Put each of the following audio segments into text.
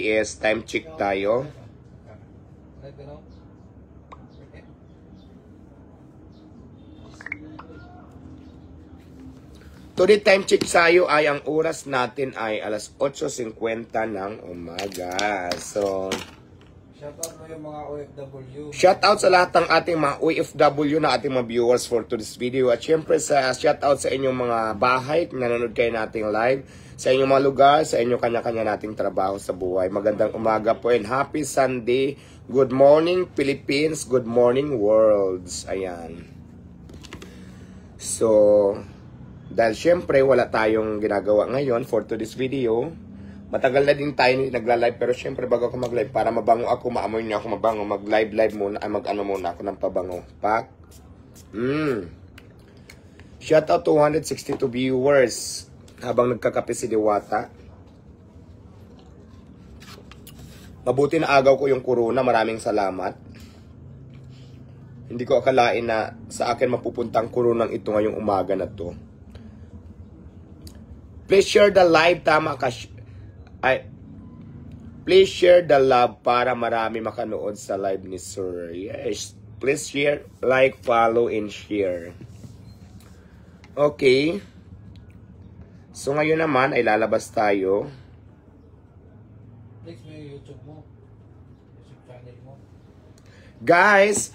is time check tayo. Today time check tayo ay ang oras natin ay alas 8:50 ng umaga. So, shoutout mo yung mga OFW. Shoutout sa lahat ng ating mga OFW na ating mga viewers for today's video. At syempre shoutout sa inyong mga bahay kung nanonood kayo nating live. Sa inyong mga lugar, sa inyong kanya-kanya nating trabaho sa buhay. Magandang umaga po and happy Sunday. Good morning Philippines, good morning worlds. Ayan. So, dahil syempre wala tayong ginagawa ngayon for today's video. Matagal na din tayo nagla-live pero syempre bago ako mag-live para mabango ako, maamoy niyo ako mabango, mag-live muna, ay mag-ano muna ako ng pabango. Pak. Shout out to 162 viewers habang nagkakape si Diwata. Mabuti na agaw ko yung corona, maraming salamat. Hindi ko akalain na sa akin mapupunta ang coronang ito ngayong umaga na to. Please share the live, tama ka. Please share the love para marami makanood sa live ni Sir. Yes, please share, like, follow, and share. Okay. So ngayon naman ay lalabas tayo. Please mo yung YouTube mo. YouTube channel mo. Guys,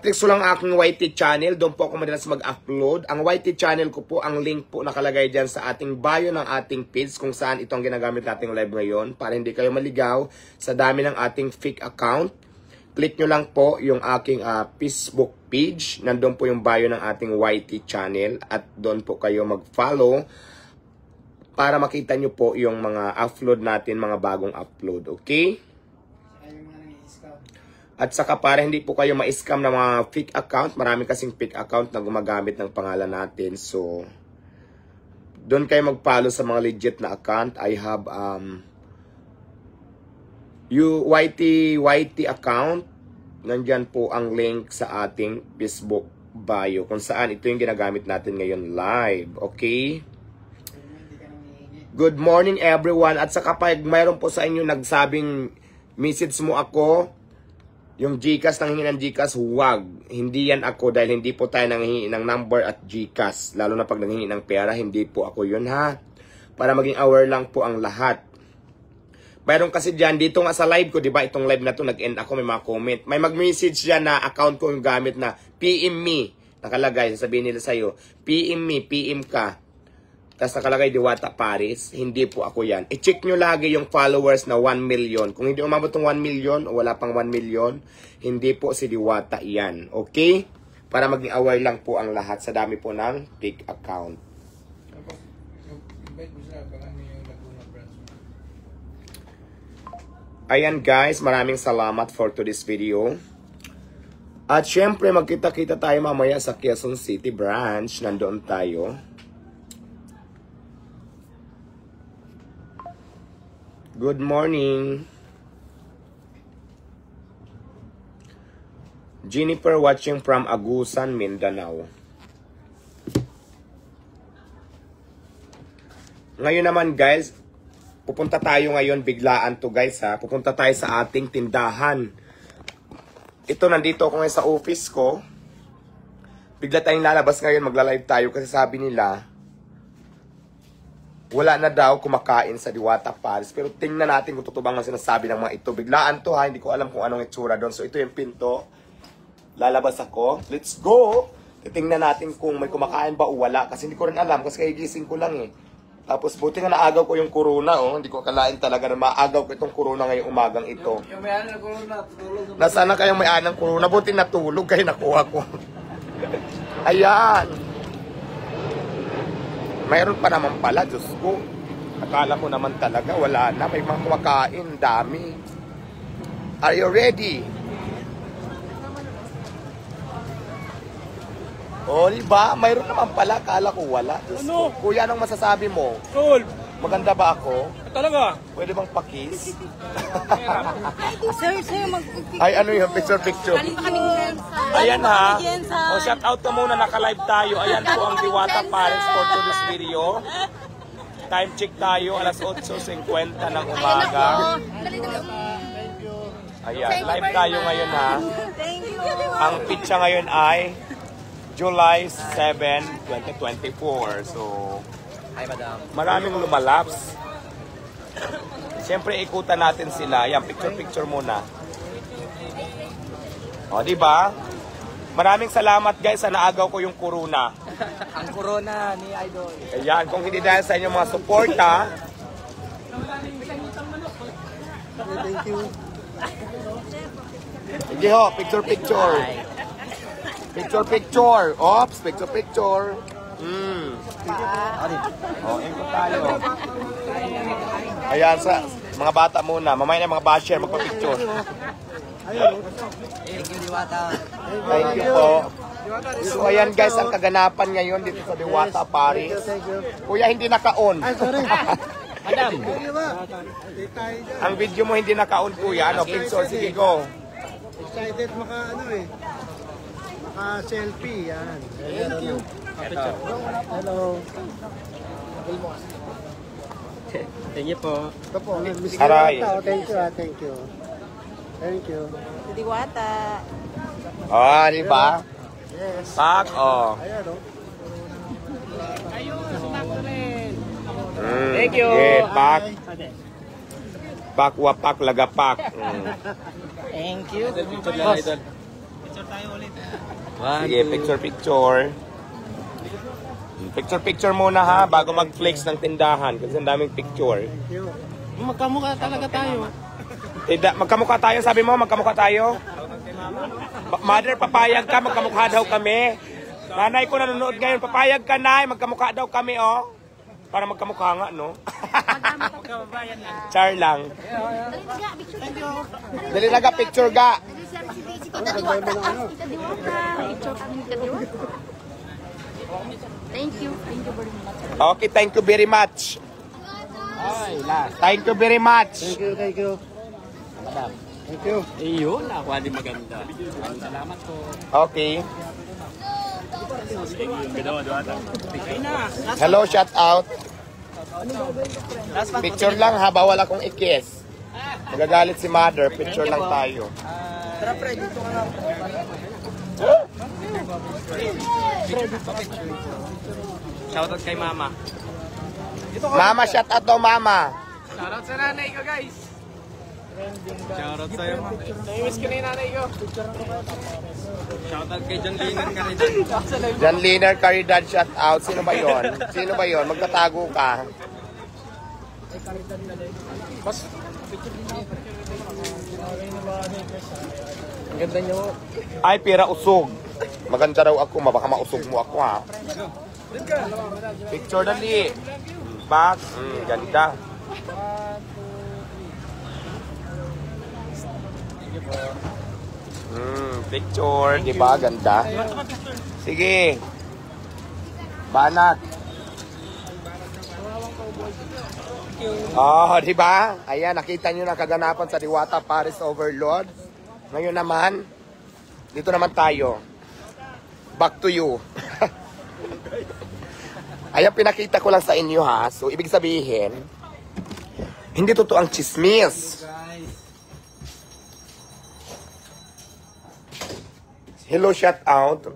click ko lang aking YT channel. Doon po ako madalas mag-upload. Ang YT channel ko po, ang link po nakalagay dyan sa ating bio ng ating page kung saan itong ginagamit nating live ngayon. Para hindi kayo maligaw sa dami ng ating fake account. Click nyo lang po yung aking Facebook page. Nandun po yung bio ng ating YT channel. At doon po kayo mag-follow para makita nyo po yung mga upload natin, mga bagong upload. Okay? At saka para hindi po kayo ma-scam ng mga fake account, marami kasing fake account na gumagamit ng pangalan natin. So, doon kayo mag-follow sa mga legit na account. I have YT account. Nandyan po ang link sa ating Facebook bio kung saan ito yung ginagamit natin ngayon live. Okay? Good morning everyone. At saka pag mayroon po sa inyo nagsabing message mo ako, yung GCash, nanghingi ng GCash, huwag. Hindi yan ako dahil hindi po tayo nanghingi ng number at GCash. Lalo na pag nanghingi ng pera, hindi po ako yun ha. Para maging aware lang po ang lahat. Mayroon kasi dyan, dito nga sa live ko, di ba? Itong live na to, nag-end ako, may mga comment. May mag-message dyan na account ko yung gamit na PM me. Nakalagay, sasabihin nila sa'yo, PM me, PM ka. Tapos nakalagay Diwata Paris, hindi po ako yan. I-check nyo lagi yung followers na 1 million. Kung hindi umabot ng 1 million o wala pang 1 million, hindi po si Diwata yan. Okay? Para maging aware lang po ang lahat sa dami po ng fake account. Ayan guys, maraming salamat for today's video. At syempre magkita-kita tayo mamaya sa Quezon City branch. Nandoon tayo. Good morning. Jennifer watching from Agusan, Mindanao. Ngayon naman guys, pupunta tayo ngayon biglaan to guys ha. Pupunta tayo sa ating tindahan. Ito, nandito ako ngayon sa office ko. Bigla tayong lalabas ngayon, magla-live tayo kasi sabi nila wala na daw kumakain sa Diwata Paris. Pero tingnan natin kung totoo bang ang sinasabi ng mga ito. Biglaan to ha, hindi ko alam kung anong itsura doon. So ito yung pinto. Lalabas ako. Let's go! Titingnan natin kung may kumakain ba o wala. Kasi hindi ko rin alam kasi kagigising ko lang eh. Tapos buti nga naagaw ko yung corona oh. Hindi ko akalain talaga na maagaw ko itong corona ngayong umagang ito. Yung may anang corona, tulog. Nasaan na kayong may anang corona? Buti natulog kayo nakuha ko. Ayan! Mayroon pa naman pala, Diyos ko. Akala ko naman talaga, wala na. May mga kumakain, dami. Are you ready? O, diba? Mayroon naman pala, akala ko wala. Diyos ko. Kuya, anong masasabi mo? Tol, Maganda ba ako? talaga? Pwede bang pakis? Sir, Ay, ano yung picture? Ayan ha. O, shout out ka muna, naka-live tayo. Ayan po ang Diwata Paris for today's video. Time check tayo, alas 8:50 ng umaga. Ayan, live tayo ngayon ha. Thank you. Ang pitsa ngayon ay July 7, 2024. So, Hi, madam. maraming lumalaps. Siyempre, ikutan natin sila. Ayan, picture-picture muna. O, diba? Maraming salamat guys sa naagaw ko yung corona. Ang corona ni Idol. Ayan, kung hindi dahil sa inyong mga suporta. Thank you. Sige ho, picture-picture. Picture-picture. Ops, picture-picture. O, ikot tayo. Ayan, sa mga bata muna. Mamaya na mga basher, magpa-picture. Thank you, Diwata. Thank you po. So ayan guys, ang kaganapan ngayon dito sa Diwata, Paris. Kuya, hindi naka-on. Madam. Ang video mo hindi naka-on, kuya. Ano, picture, sige go. Excited maka-selfie, yan. Thank you. Hello. Thank you po. Ito po, Miss Aray. Diwata, thank you, thank you. Thank you. Diwata. Ah, di ba? Yes. Pak, oh. Ayan, o. Thank you. Yeah, pak. Pak, wapak, lagapak. Thank you. Boss. Sige, picture-picture. Picture-picture muna ha, bago mag-flex ng tindahan. Kasi ang daming picture. Thank you. Magkamukha talaga tayo. Magkamukha tayo, sabi mo, magkamukha tayo? Mother, papayag ka, magkamukha daw kami. Nanay ko nanonood ngayon, papayag ka, Nay, magkamukha daw kami, oh. Para magkamukha nga, no? Char lang. Dali na ga, picture ga. Thank you. Thank you very much. Okay, thank you very much. Thank you very much. Thank you, thank you. Thank you. Iyon, ako din maganda. Salamat po. Okay. Hello, shout out. Picture lang ha, bawal akong i-kiss. Magagalit si mother, picture lang tayo. Tara, Fred, dito ka lang. Shoutout kay Mama. Mama, shout out daw, mama. Shoutout sa nanay ko, guys. Shoutout sa'yo, Ma. Namiss ko na yung nanay ko. Shoutout kay John Liner Caridad. John Liner Caridad, shout out. Sino ba yon? Sino ba yon? Magtatago ka. Ang ganda niyo. Ay, pira usog. Maganda raw ako, baka mausog mo ako ha. Picture dali. Back. Ganda. Picture, di ba? Ganda. Sige. Banat. Oh, di ba? Ayan, nakita nyo na kaganapan sa Diwata Paris Overload. Ngayon naman, dito naman tayo. Back to you. Ayan, pinakita ko lang sa inyo ha. So, ibig sabihin, hindi totoo ang chismis. Hello, shout out.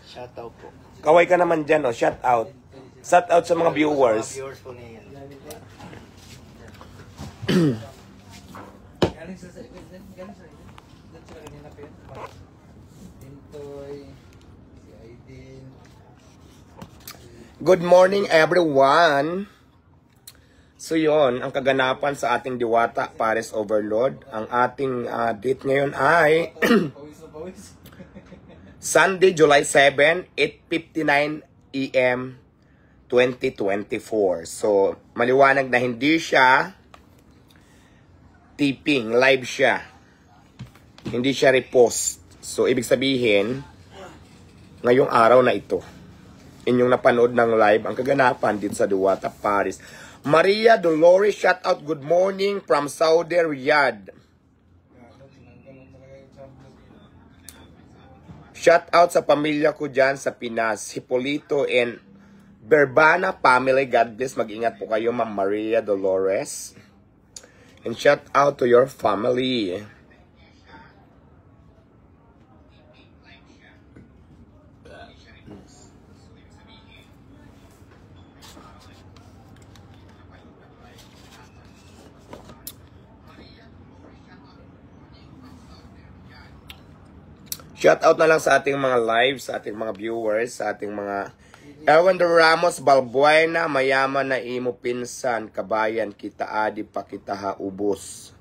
Shout out po. Kaway ka naman dyan, oh. Shout out. Shout out sa mga viewers. Viewers po niya. Galing sa kanina pa yun. Tintoy, si Aiden. Good morning, everyone. So yon ang kaganapan sa ating Diwata Paris Overload. Ang ating date ngayon ay Pawis na pawis. Sunday, July 7, 8:59 AM 2024. So, maliwanag na hindi siya tipping, live siya. Hindi siya repost. So, ibig sabihin, ngayong araw na ito, inyong napanood ng live ang kaganapan dito sa Diwata Paris. Maria Dolores, shout out, good morning from Saudi Riyadh. Shout out sa pamilya ko dyan sa Pinas, Hipolito and Berbana family, God bless. Mag-ingat po kayo, Ma'am Maria Dolores. And shout out to your family. Shout out na lang sa ating mga lives, sa ating mga viewers, sa ating mga Erwin de Ramos Balbuena, mayaman na imo pinsan, kabayan kita adi pa kita haubos.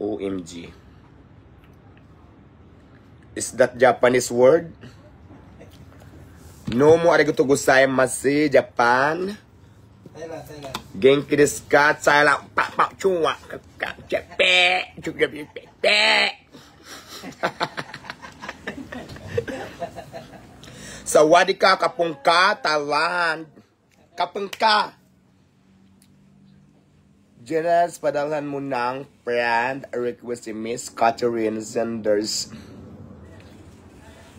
OMG. Is that Japanese word? No mo arigato gozaimasu, Japan. Thailand. Genki desu ka? Thailand. Pa pa chua. Pe. Sawadika kapungka, Thailand. Kapungka. Jenas, padalhan mo ng friend request si Miss Catherine Sanders.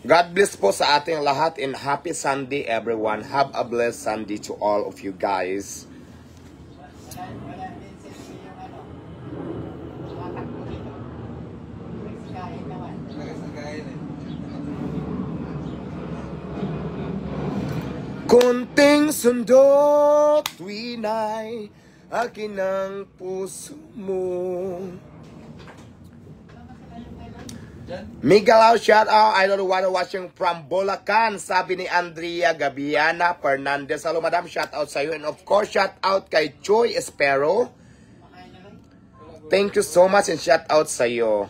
God bless po sa ating lahat and happy Sunday everyone. Have a blessed Sunday to all of you guys. Kunting sundot, tuwinay, akin ang puso mo. Miguel, shout out. I don't want to watching from Bulacan. Sabi ni Andrea Gabiana Fernandez. Hello, madam. Shout out sa iyo. And of course, shout out kay Joy Espero. Thank you so much and shout out sa iyo.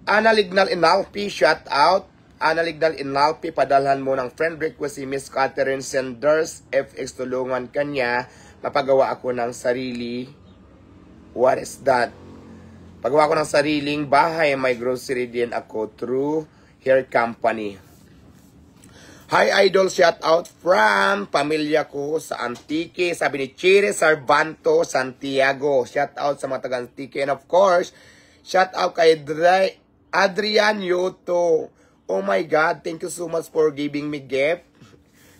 Ana Lignal Inalpi, shout out. Ana Lignal Inalpi, padalhan mo ng friend request si Miss Catherine Sanders. FX, tulungan kanya. Mapagawa ako ng sarili. What is that? Pagawa ko ng sariling bahay, may grocery din ako through hair company. Hi Idol, shout out from pamilya ko sa Antique. Sabi ni Chiri Sarvanto Santiago. Shout out sa mga taga Antique. And of course, shout out kay Adrian Yoto. Oh my God, thank you so much for giving me gift.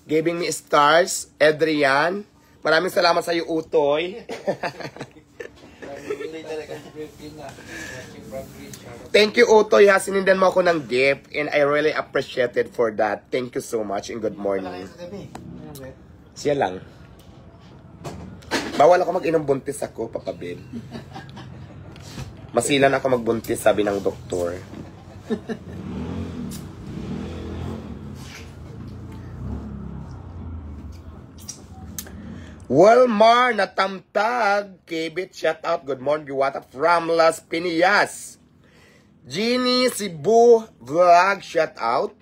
Giving me stars, Adrian. Maraming salamat sa iyo, Utoy. Thank you, Utoy. Sinindan mo ako ng gift and I really appreciate it for that. Thank you so much and good morning. Siya lang. Bawal ako mag-inom, buntis ako, Papa Ben. Masilan ako magbuntis, sabi ng doktor. Walmart na tamtag, Kibit, shout out, good morning, Giwata from Las Piñas. Jeannie Cebu Vlog, shout out.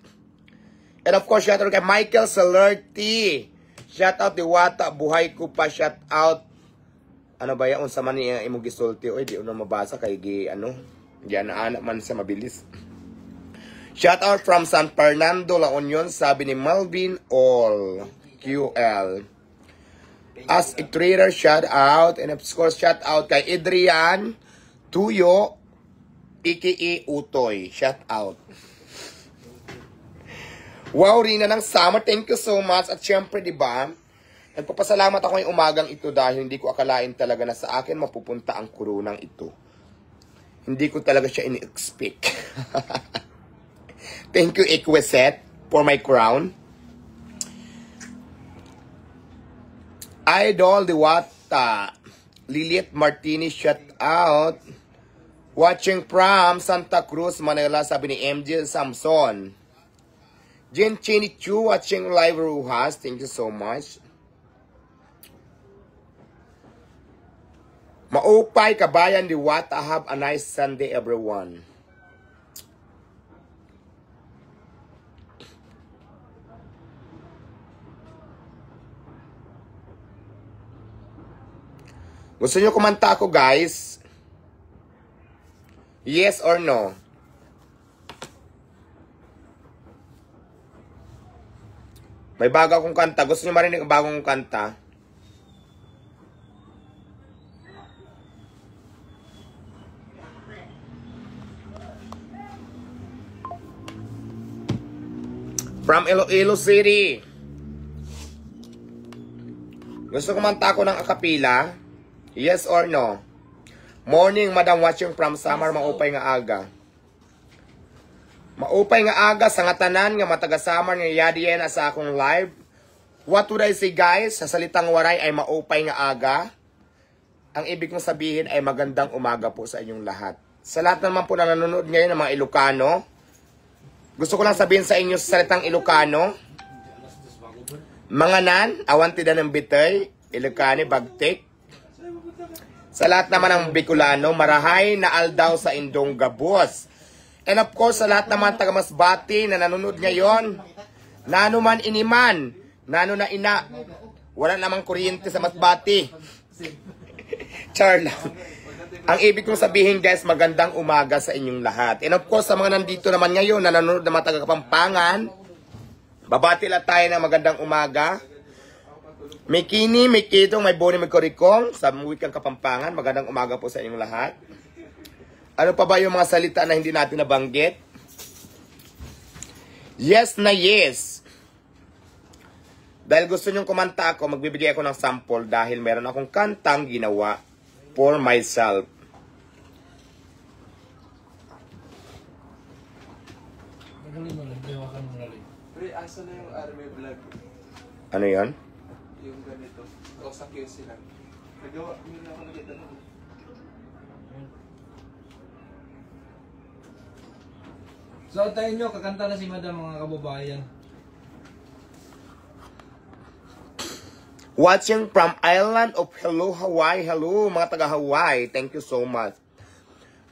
And of course, shout out kay Michael Salerti. Shout out, Diwata, buhay ko pa, shout out. Ano ba yan, unsa man niya imong gisulti, oy, di uno mabasa kay diyan anak man sa mabilis. Shout out from San Fernando, La Union, sabi ni Malvin All, QL. As a trader, shout out. And of course, shout out kay Adrian Tuyo, aka Utoy. Shout out. Wow, Rina ng summer. Thank you so much. At syempre, di ba, nagpapasalamat ako ngayong umagang ito dahil hindi ko akalain talaga na sa akin mapupunta ang kurunang ito. Hindi ko talaga siya in-expect. Thank you, Equiset, for my crown. Idol Diwata, Lilith Martinez, shout out. Watching from Santa Cruz, Manila, sabi ni MJ Samson. Jen Chinichu, watching live Ruhas, thank you so much. Maupay, Kabayan Diwata, have a nice Sunday everyone. Gusto nyo kumanta ako, guys? Yes or no? May bago akong kanta. Gusto nyo marinig ang bagong kanta? From Iloilo City. Gusto kumanta ako ng akapila? Yes or no? Morning, madam, watching from Samar, maupay nga aga. Maupay nga aga sa nga tanan nga mataga-Samar nga yadiyen sa akong live. What would I say, guys? Sa salitang waray ay maupay nga aga. Ang ibig kong sabihin ay magandang umaga po sa inyong lahat. Sa lahat naman po na nanonood ngayon ng mga Ilocano, gusto ko lang sabihin sa inyo sa salitang Ilocano, mga nan, awantida ng bitay, Ilocani, bagtik. Sa lahat naman ng Bicolano, marahay na aldaw sa indong gabos. And of course, sa lahat naman taga Masbati na nanonood ngayon, nano man iniman, nano na ina, wala namang kuryente sa Masbati. Char lang. Ang ibig kong sabihin, guys, magandang umaga sa inyong lahat. And of course, sa mga nandito naman ngayon na nanonood na mga taga Kapampangan, babati lang tayo ng magandang umaga. May Kini, may Kitong, may Boni, may Korikong, sa wikang Kapampangan, magandang umaga po sa inyong lahat. Ano pa ba yung mga salita na hindi natin nabanggit? Yes na yes. Dahil gusto nyong kumanta ako, magbibigay ako ng sample dahil meron akong kantang ginawa for myself. Pre, asa na yung army vlog? Ano yan? Yung ganito. O sa QC lang. Nagawa, yun na ako nakita nun. So, tayo nyo, kakanta na si madam mga kababayan. Watching from Island of Hello, Hawaii. Hello, mga taga-Hawaii. Thank you so much.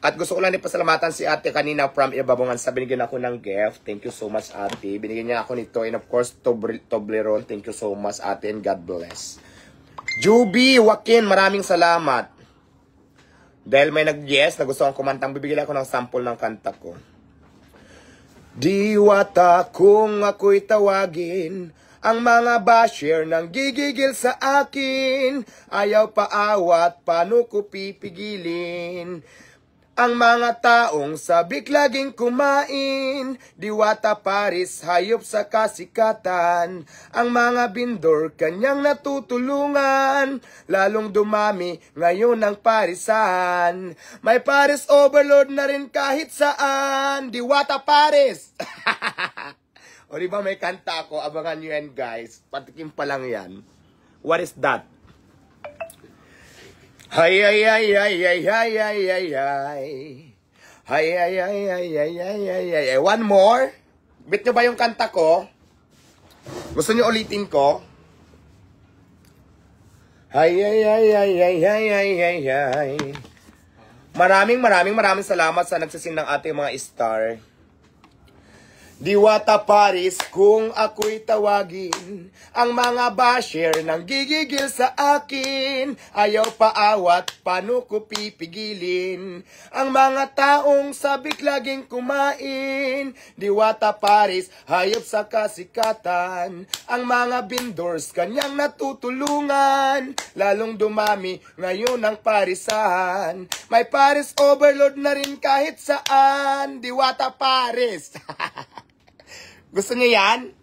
At gusto ko lang din pasalamatan si ate kanina from Ibabungan sa binigyan ako ng gift. Thank you so much, ate. Binigyan niya ako nito. And of course, Toblerone. Thank you so much, ate. And God bless. Juby, Joaquin, maraming salamat. Dahil may nag-yes na gusto kong kumantang, bibigyan ako ng sample ng kanta ko. Diwata kung ako'y tawagin, ang mga basher nang gigigil sa akin, ayaw paawat, paano ko pipigilin? Ang mga taong sabik laging kumain, Diwata Paris, hayop sa kasikatan. Ang mga bindor kanyang natutulungan, lalong dumami ngayon ang parisan. May Paris overload na rin kahit saan, Diwata Paris! O diba may kanta ako, abangan nyo yan guys, patikim pa lang yan. What is that? Hay ay ay ay ay ay ay ay ay. Hay ay ay ay ay ay ay ay. One more. Bit nyo ba yung kanta ko? Gusto nyo ulitin ko? Hay ay ay ay ay ay ay ay ay. Maraming salamat sa nagsisin ng ating mga star. Diwata Paris, kung ako'y tawagin, ang mga basher nang gigigil sa akin, ayaw paawat, paano ko pipigilin? Ang mga taong sabik laging kumain, Diwata Paris, hayop sa kasikatan. Ang mga bindors kanyang natutulungan, lalong dumami ngayon ang parisan. May Paris overload na rin kahit saan, Diwata Paris. Gusto niyo yan?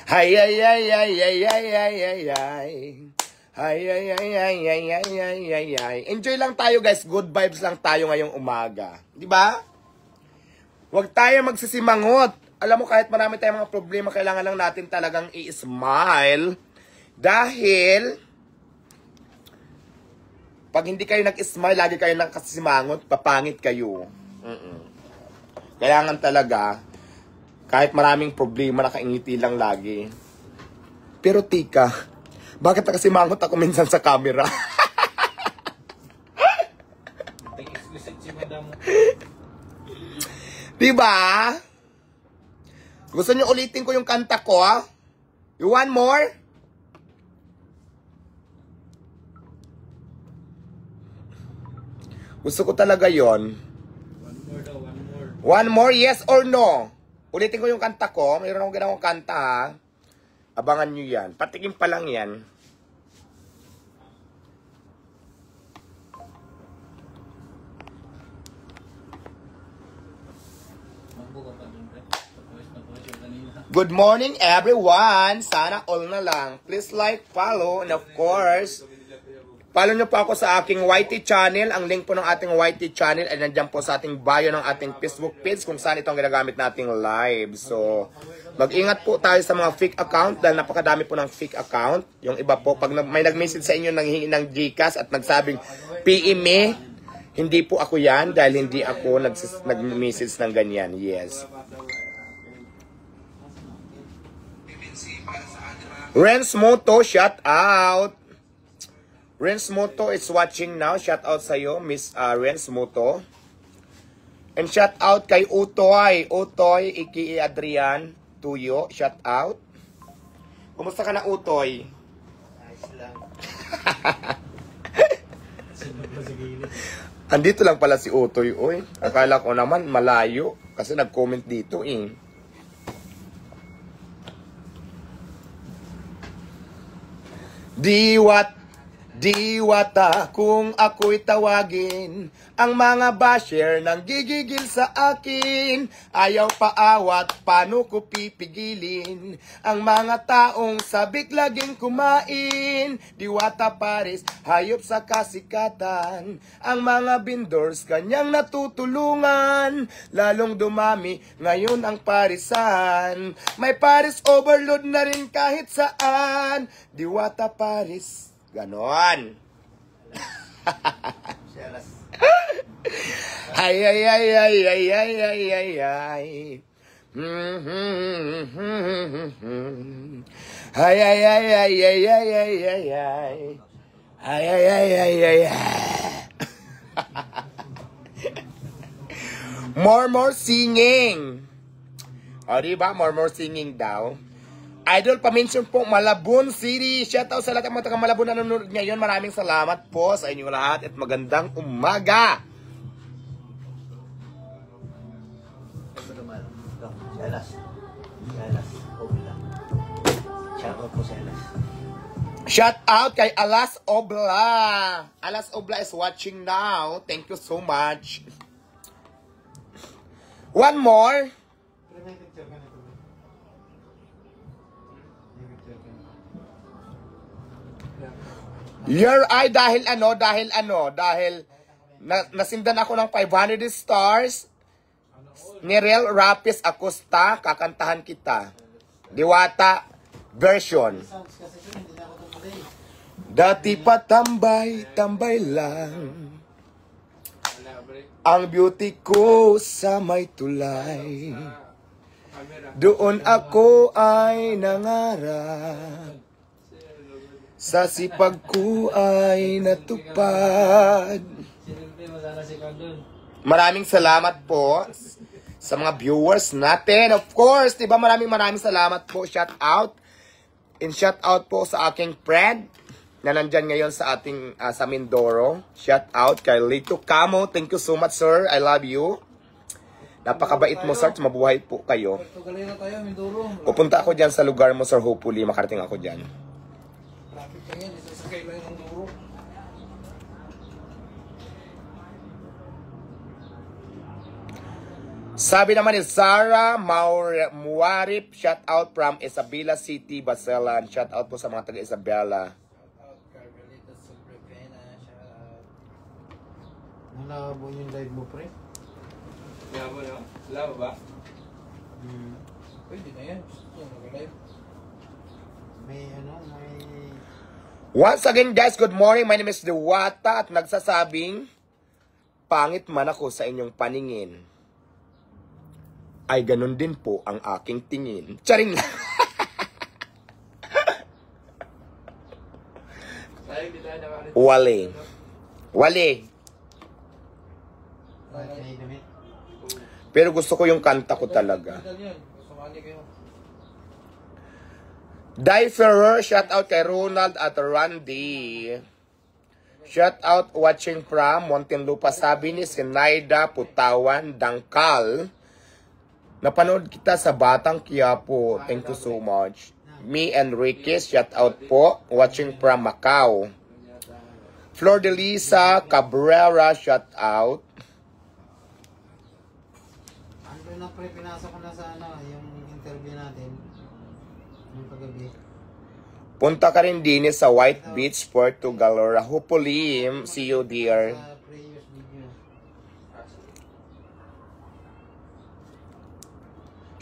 Hay ay ay ay ay ay ay ay ay. Hay ay ay ay ay ay ay ay ay. Enjoy lang tayo guys, good vibes lang tayo ngayong umaga. Di ba? Huwag tayo magsisimangot. Alam mo kahit marami tayong mga problema, kailangan lang natin talagang i-smile. Dahil pag hindi kayo nag-smile, lagi kayo nakasimangot, papangit kayo. Kailangan talaga kahit maraming problema, nakaingiti lang lagi. Pero tika, bakit nakasimangot ako minsan sa camera? Diba? Gusto niyo ulitin ko yung kanta ko, ha? You want more? Gusto ko talaga yon. One more, yes or no? Ulitin ko yung kanta ko. Mayroon akong ginawang kanta, ha? Abangan nyo yan. Patikim pa lang yan. Good morning, everyone. Sana all na lang. Please like, follow, and of course, follow nyo po ako sa aking YT channel. Ang link po ng ating YT channel ay nandiyan po sa ating bio ng ating Facebook page kung saan itong ginagamit nating live. So, mag-ingat po tayo sa mga fake account dahil napakadami po ng fake account. Yung iba po, pag may nag-message sa inyo nanghihingi ng GCash at nagsabing PM me, hindi po ako yan dahil hindi ako nag-message ng ganyan. Yes. Renz Moto, shout out. Renz Moto is watching now. Shout out sa'yo, Miss Renz Moto. And shout out kay Utoy. Utoy, Iki Adrian Tuyo. Shout out. Kumusta ka na, Utoy? Nice lang. Andito lang pala si Utoy, oy. Akala ko naman malayo. Kasi nag-comment dito, eh. Diwata kung ako'y tawagin, ang mga basher nang gigigil sa akin. Ayaw paawat, paano ko pipigilin ang mga taong sabik laging kumain. Diwata Paris, hayop sa kasikatan, ang mga vendors kanyang natutulungan. Lalong dumami ngayon ang parisan, may Paris overload na rin kahit saan. Diwata Paris, ganon. Ay, ay, ay, ay, ay, ay, ay, ay, ay. Ay, ay, ay, ay, ay, ay, ay, ay, ay. Ay, ay, ay, ay, ay, ay. More singing. O, diba? More singing daw. Idol Paminsion po, Malabon City. Shoutout sa lahat ng mga taga Malabon na nanonood ngayon. Maraming salamat po sa inyo lahat at magandang umaga. Shout out kay Alas Obla. Alas Obla is watching now. Thank you so much. One more. Your eye dahil nasindan ako ng 500 stars. Nirel Rapis Acosta, kakantahan kita. Diwata version. Dati pa tambay lang ang beauty ko sa may tulay. Doon ako ay nangarap, sa sipag ko ay natupad. Maraming salamat po sa mga viewers natin. Of course, diba maraming salamat po. Shout out. And shout out po sa aking friend na nandyan ngayon sa ating sa Mindoro. Shout out kay Lito Camo. Thank you so much, sir. I love you. Napakabait mo, sir. Mabuhay po kayo. Pupunta ako dyan sa lugar mo, sir. Hopefully, makarating ako dyan. Sabi naman ni Sarah Muarip, shout out from Isabela City, Baselan. Shout out po sa mga taga Isabela. Nalabo yung live mo, pre? Labo, no? Labo ba? Pwede na yan. Mag-live. May Once again, guys, good morning. My name is Diwata at nagsasabing, pangit man ako sa inyong paningin, ay ganun din po ang aking tingin. Charing lang. Wale. Pero gusto ko yung kanta ko talaga. Dai Ferrer, shout out kay Ronald at Randy. Shout out watching from Muntinlupa. Sabi ni Sinaida Putawan Dangkal, napanood kita sa Batang Quiapo. Thank you so much. Me and Ricky, shout out po. Watching from Macau. Flor de Lisa Cabrera, shout out. Ano na pre, pinasa ko na sa yung interview natin. gabi. Punta ka rin din sa White Beach, Portugal. Hopefully, see you dear. Sa previous video.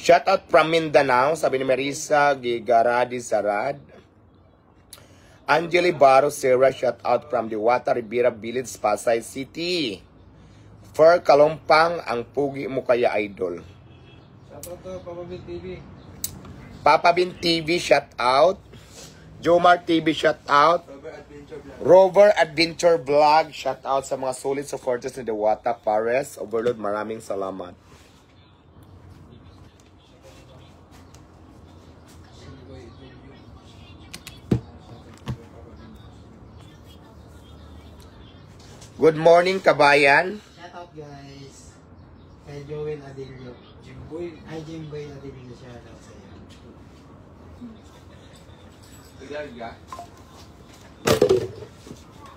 Shout out from Mindanao, sabi ni Marisa Gigaradi Sarad. Angeli Baro Serra, shout out from Diwata Ribera Village, Pasay City. Fer Kalompang, ang pugi mo kaya idol. Shoutout to Papa Bill TV. Papa Bin TV, shout out. Jomar TV, shout out. Rover Adventure Vlog, shout out sa mga solid supporters ni Diwata Pares. Overload, maraming salamat. Good morning, kabayan. Shout out guys. Kay Joel Adilio. Jimboy. Ay, Jimboy Adilio. Shout out sa iyo.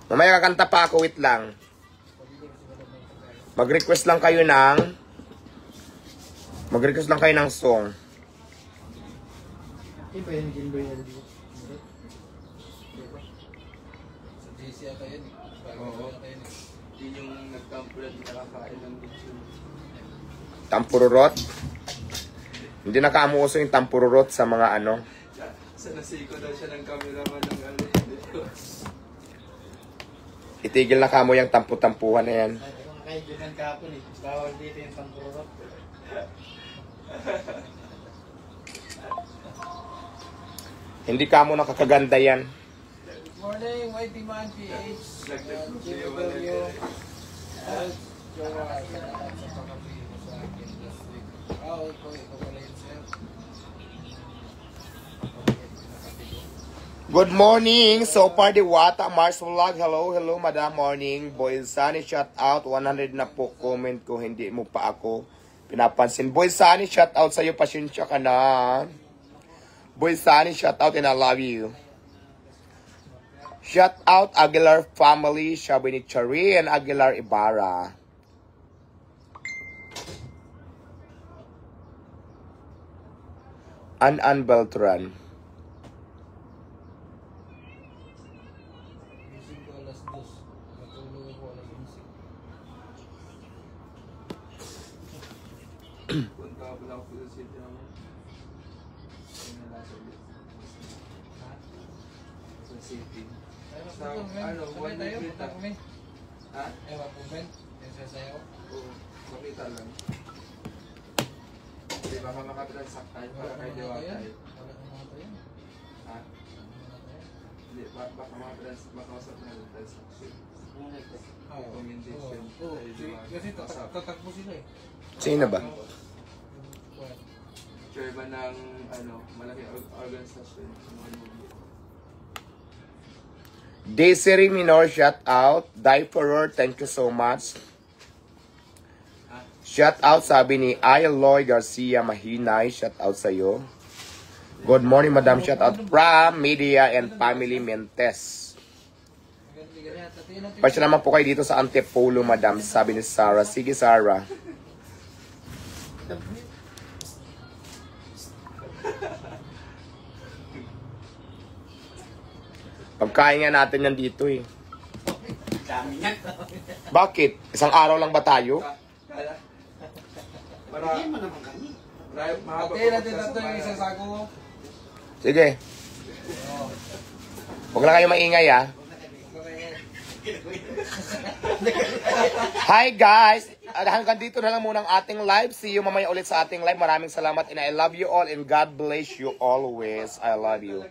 Mamaya kakanta pa ako, wait lang. Mag-request lang kayo ng song. Iba yung Jimboy Adilio. Sa JC ata yun. Oo. Yun yung nagtampulan na nakakain ng bitso. Tampururot. Hindi nakaamuso yung tampururot sa mga ano. Sa nasiko daw siya ng cameraman ng ano. Itigil na kamo yung tampu-tampuhan na yan. Ay, mga kaibigan kapon eh. Bawal dito yung tampurot. Hindi kamo nakakaganda yan. Good morning, Whitey Man PH. Nagtagpo siya yung GW. Jowa. Sa pakapi mo sa akin this week. Ito pala yun, sir. Good morning! So far, Diwata, Mars Vlog. Hello, hello, madam. Morning. Boy Sunny, shout out. 100 na po comment ko. Hindi mo pa ako pinapansin. Boy Sunny, shout out sa'yo. Pasensya ka na. Boy Sunny, shout out and I love you. Shout out Aguilar family. Sabi ni Chari and Aguilar Ibarra. An Beltran. Gising ko alas 2. Natulog ako alas 11. Punta ko lang ako sa city namin. Sa city. Sa ano, Sabay tayo, punta kami. Ha? Ewa, pumen. Yung sasayaw. Oo. Makita lang. Di ba makatransact para kay Diwata eh. Wala kang mga tayo. Ha? Hindi, baka makausap na yung transaction. Recommendation. Oo. Ay, Diwata. Kasi tatakbo sila eh. Sino ba? Chairman ng ano, malaking organisasyon. Desiree Minor, shout out. Diaperer, thank you so much. Shout out, sabi ni Aloy Garcia Mahinay. Shout out sa'yo. Good morning, madam. Shout out from Media and Family Mentes. Pasya naman po kayo dito sa Antipolo, madam. Sabi ni Sarah. Sige, Sarah. Pagkain nga natin yan dito eh. Bakit? Isang araw lang ba tayo? Para, mahaba Ate, natin nato yung isang sako. Sige. Huwag lang kayo maingay ah. Hi guys! Hanggang dito na lang muna ang ating live. See you mamaya ulit sa ating live. Maraming salamat and I love you all and God bless you always. I love you.